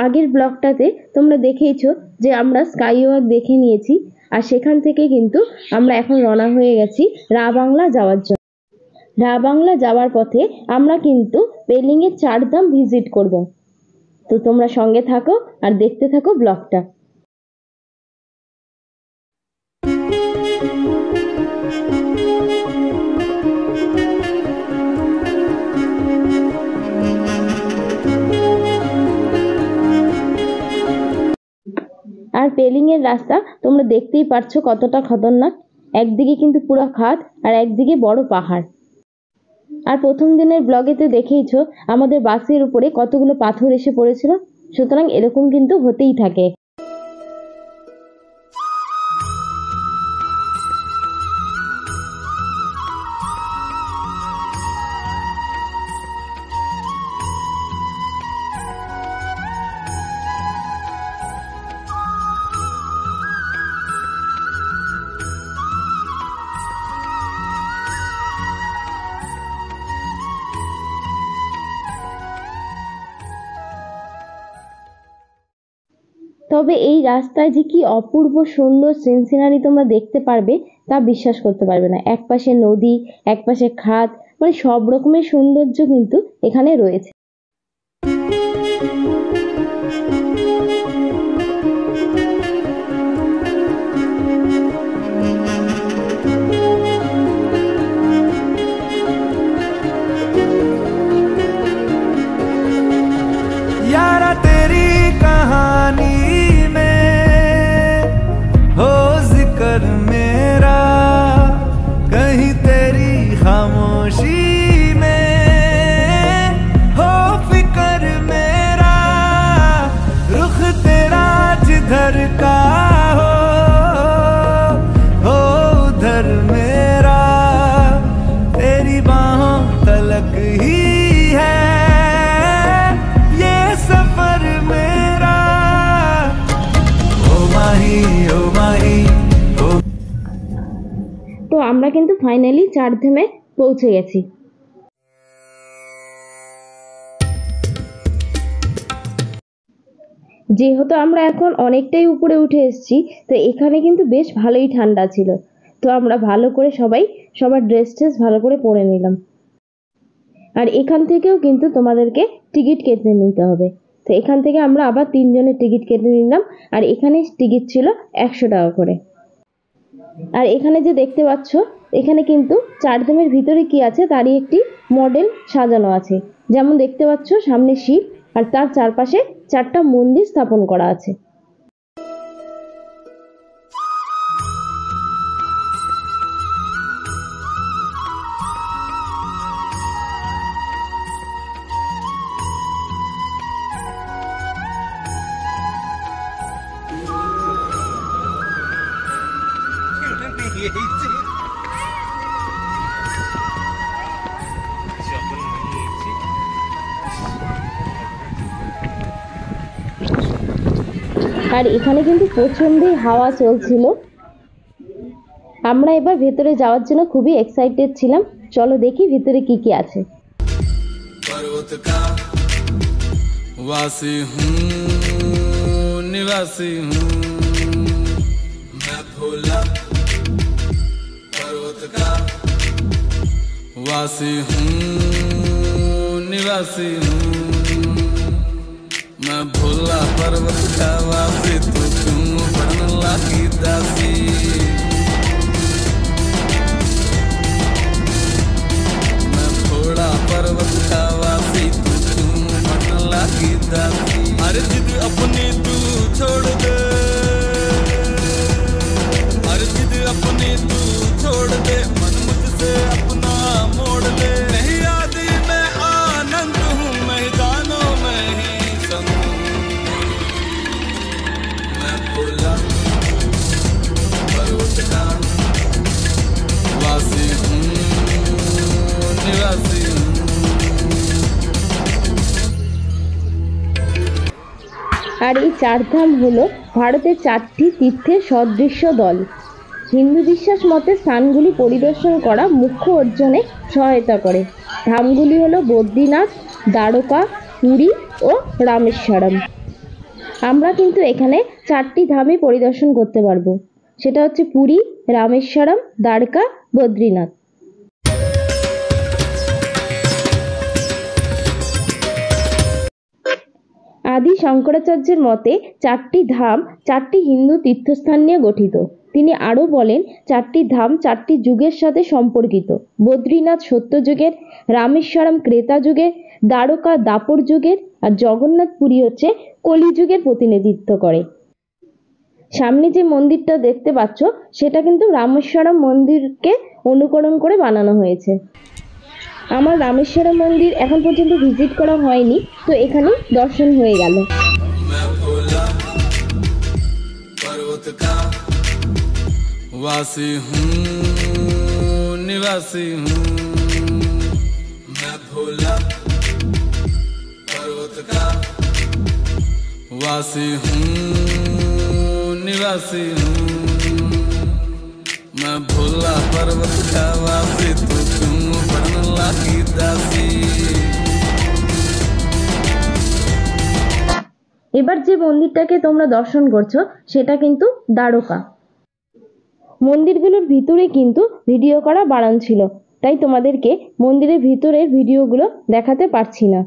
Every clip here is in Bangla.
আগের ব্লগটাতে তোমরা দেখেইছো যে আমরা স্কাই ওয়াক দেখে নিয়েছি, আর সেখান থেকে কিন্তু আমরা এখন রওনা হয়ে গেছি রাবাংলা যাওয়ার জন্য। রাবাংলা যাওয়ার পথে আমরা কিন্তু পেলিংয়ের 4 ধাম ভিজিট করব। তো তোমরা সঙ্গে থাকো আর দেখতে থাকো ব্লগটা। আর পেলিংয়ের রাস্তা তোমরা দেখতেই পারছো কতটা খতরনাক। একদিকে কিন্তু পুরো খাদ আর একদিকে বড় পাহাড়। আর প্রথম দিনের ব্লগেতে দেখেইছো আমাদের বাসের উপরে কতগুলো পাথর এসে পড়েছিল, সুতরাং এরকম কিন্তু হতেই থাকে। তবে এই রাস্তায় যে কি অপূর্ব সুন্দর সিন সিনারি তোমরা দেখতে পারবে তা বিশ্বাস করতে পারবে না। একপাশে নদী, একপাশে খাদ, মানে সব রকমের সৌন্দর্য কিন্তু এখানে রয়েছে। यारा तेरी कहानी मेरा कहीं तेरी खामोशी में हो फिकर मेरा, रुख तेरा जिधर का हो उधर मेरा, तेरी बाहों तलक ही है ये सफर मेरा। ओ माही ओ माही। তো আমরা কিন্তু ফাইনালি 4 ধামে পৌঁছে গেছি। যেহেতু আমরা এখন অনেকটাই উপরে উঠে এসেছি, তো এখানে কিন্তু বেশ ভালোই ঠান্ডা ছিল। তো আমরা ভালো করে সবার ড্রেস ভালো করে পরে নিলাম। আর এখান থেকেও কিন্তু তোমাদেরকে টিকিট কেটে নিতে হবে। তো এখান থেকে আমরা আবার 3 জনের টিকিট কেটে নিলাম, আর এখানে টিকিট ছিল 100 টাকা করে। আর এখানে যে দেখতে পাচ্ছ, এখানে কিন্তু 4 ধামের ভিতরে কি আছে তারই একটি মডেল সাজানো আছে। যেমন দেখতে পাচ্ছ সামনে শিব, আর তার চারপাশে 4টা মন্দির স্থাপন করা আছে। আর এখানে কিন্তু প্রচন্ডই হাওয়া চলছিল। আমরা এবার ভেতরে যাওয়ার জন্য খুবই এক্সাইটেড ছিলাম। চলো দেখি ভিতরে কি কি আছে। पर्वत का वासी हूँ निवासी हूँ मैं भोला, पर्वत का वासी हूँ निवासी हूँ मैं भोला, पर्वत का वासी तू क्यों बनने लगी दासी। मैं भोला पर्वत का वासी तू क्यों बनने लगी दासी। अरे जिद अपनी तू छोड़ दे, अरे जिद अपनी तू छोड़ दे, मन मुझसे अपना मोड़ ले। नहीं आदि मैं आनंद हूँ, मैदानों में ही संग मैं भोला, पर्वत का वासी हूँ निवासी हूँ। আর এই 4 ধাম হলো ভারতের 4টি তীর্থের সদৃশ্য দল। হিন্দু বিশ্বাস মতে স্থানগুলি পরিদর্শন করা মুখ্য অর্জনে সহায়তা করে। ধামগুলি হলো বদ্রীনাথ, দ্বারকা, পুরী ও রামেশ্বরম। আমরা কিন্তু এখানে 4টি ধামই পরিদর্শন করতে পারবো। সেটা হচ্ছে পুরী, রামেশ্বরম, দ্বারকা, বদ্রীনাথ। আদি শঙ্করাচার্যের মতে 4টি ধাম 4টি হিন্দু তীর্থস্থান নিয়ে গঠিত। তিনি আরও বলেন 4টি ধাম 4টি যুগের সাথে সম্পর্কিত। বদ্রীনাথ সত্যযুগের, রামেশ্বরম ক্রেতা যুগের, দ্বারকা দাপর যুগের আর জগন্নাথ পুরী হচ্ছে কলিযুগের প্রতিনিধিত্ব করে। সামনে যে মন্দিরটা দেখতে পাচ্ছ সেটা কিন্তু রামেশ্বরম মন্দিরকে অনুকরণ করে বানানো হয়েছে। আমার রামেশ্বরম মন্দির এখন পর্যন্ত ভিজিট করা হয়নি, তো এখানে দর্শন হয়ে গেল। मैं भोला पर्वत का वासी हूँ, निवासी हूँ। मैं भोला पर्वत का वासी हूँ, निवासी हूँ। मैं भोला पर्वत का वासी, तो तुम बनला की दासी। এবার যে মন্দিরটাকে তোমরা দর্শন করছো সেটা কিন্তু দ্বারকা। মন্দিরগুলোর ভিতরে কিন্তু ভিডিও করা বারণ ছিল, তাই তোমাদেরকে মন্দিরের ভিতরের ভিডিওগুলো দেখাতে পারছি না।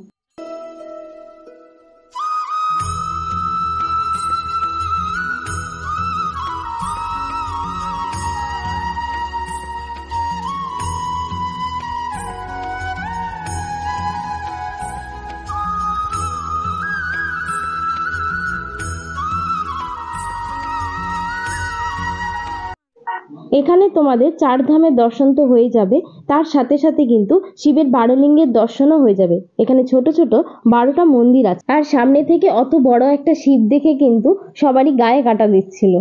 এখানে তোমাদের 4 ধামের দর্শন তো হয়ে যাবে, তার সাথে সাথে কিন্তু শিবের 12 লিঙ্গের দর্শনও হয়ে যাবে। এখানে ছোট ছোট 12টা মন্দির আছে, আর সামনে থেকে অত বড় একটা শিব দেখে কিন্তু সবারই গায়ে কাঁটা দিচ্ছিল।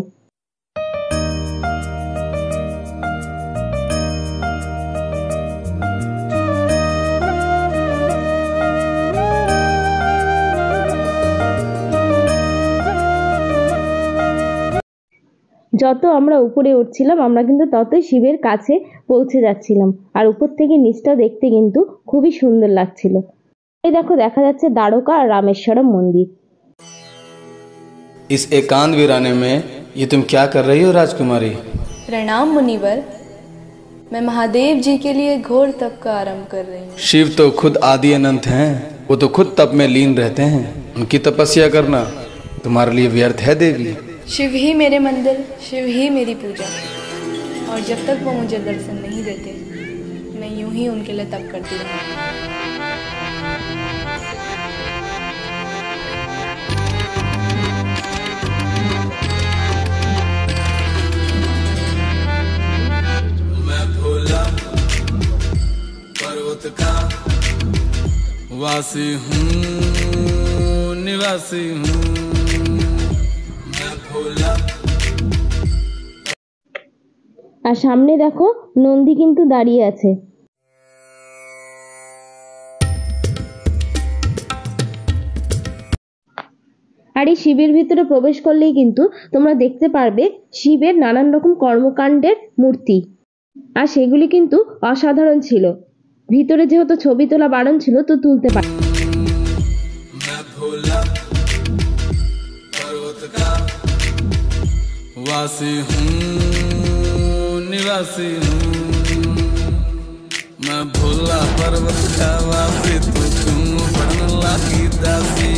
যত আমরা উপরে উঠছিলাম আমরা কিন্তু ততই শিবের কাছে পৌঁছে যাচ্ছিলাম, আর উপর থেকে নিচটা দেখতে কিন্তু খুবই সুন্দর লাগছিল। এই দেখো দেখা যাচ্ছে দ্বারকা আর রামেশ্বরম মন্দির। इस एकांत वीराने में ये तुम क्या कर रही हो राजकुमारी? प्रणाम मुनिवर, मैं महादेव जी के लिए घोर तप का आरंभ कर रही हूँ। शिव तो खुद आदि अनंत हैं, वो तो खुद तप में लीन रहते हैं। उनकी तपस्या करना तुम्हारे लिए व्यर्थ है देवी। शिव ही मेरे मंदिर, शिव ही मेरी पूजा, और जब तक वो मुझे दर्शन नहीं देते मैं यूं ही उनके लिए तप करती रहूँगी। मैं भोला पर्वत का वासी हूँ, निवासी हूँ। मैं भोला। আর সামনে দেখো নন্দী কিন্তু দাঁড়িয়ে আছে। আর এই শিবের ভিতরে প্রবেশ করলেই কিন্তু তোমরা দেখতে পারবে শিবের নানান রকম কর্মকাণ্ডের মূর্তি, আর সেগুলি কিন্তু অসাধারণ ছিল। ভিতরে যেহেতু ছবি তোলা বারণ ছিল, তো তুলতে পার। मैं भोला पर्वत का वासी हूँ, निवासी हूँ। मैं भोला पर्वत का वासी, तो तुम बनला की दासी।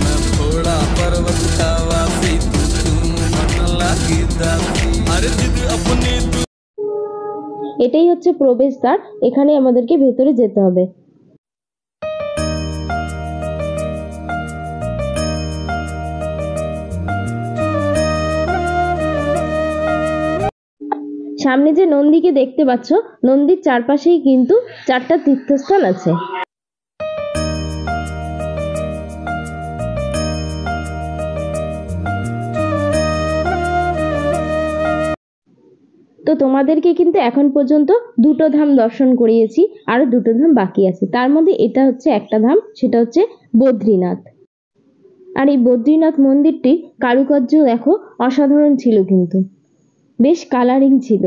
मैं भोला पर्वत का वासी, तो तुम बनला की दासी। अरे जिद अपनी तू। এটাই হচ্ছে প্রবেশদ্বার, এখানে আমাদেরকে ভেতরে যেতে হবে। সামনে যে নন্দীকে দেখতে পাচ্ছ, নন্দীর চারপাশেই কিন্তু 4টা তীর্থস্থান আছে। তো তোমাদেরকে কিন্তু এখন পর্যন্ত 2টো ধাম দর্শন করিয়েছি, আরো 2টো ধাম বাকি আছে। তার মধ্যে এটা হচ্ছে একটা ধাম, সেটা হচ্ছে বদ্রীনাথ। আর এই বদ্রীনাথ মন্দিরটি কারুকার্য দেখো অসাধারণ ছিল, কিন্তু বেশ কালারিং ছিল।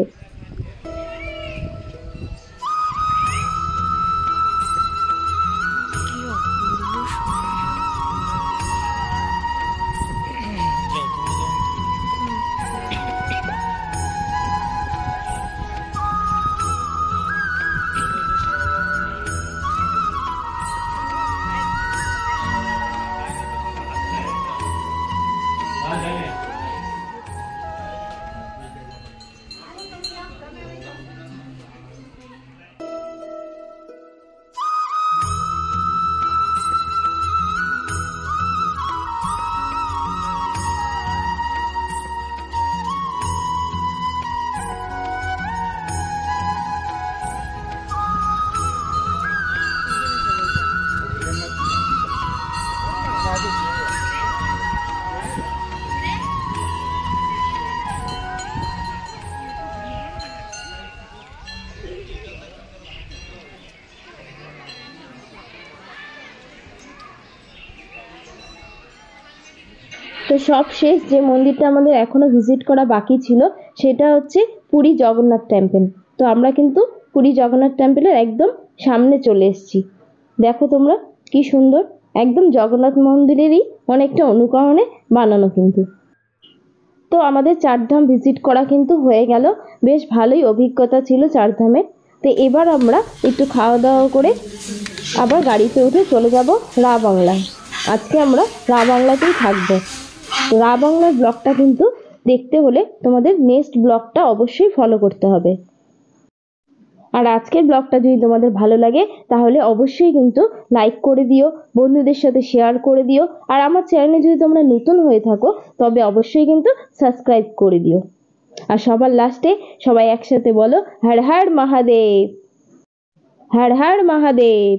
তো সব শেষ যে মন্দিরটা আমাদের এখনো ভিজিট করা বাকি ছিল সেটা হচ্ছে পুরী জগন্নাথ টেম্পল। তো আমরা কিন্তু পুরী জগন্নাথ টেম্পলের একদম সামনে চলে এসেছি। দেখো তোমরা কি সুন্দর, একদম জগন্নাথ মন্দিরেরই অনেকটা অনুকরণে বানানো কিন্তু। তো আমাদের চারধাম ভিজিট করা কিন্তু হয়ে গেল, বেশ ভালোই অভিজ্ঞতা ছিল চারধামে। তো এবার আমরা একটু খাওয়া দাওয়া করে আবার গাড়িতে উঠে চলে যাব রা বাংলায়। আজকে আমরা রা বাংলাতেই থাকবো। রা বাংলার ব্লগটা কিন্তু দেখতে হলে তোমাদের নেক্সট ব্লগটা অবশ্যই ফলো করতে হবে। আর আজকের ব্লগটা যদি তোমাদের ভালো লাগে তাহলে অবশ্যই কিন্তু লাইক করে দিও, বন্ধুদের সাথে শেয়ার করে দিও। আর আমার চ্যানেলে যদি তোমরা নতুন হয়ে থাকো তবে অবশ্যই কিন্তু সাবস্ক্রাইব করে দিও। আর সবার লাস্টে সবাই একসাথে বলো হর হর মহাদেব, হর হর মহাদেব।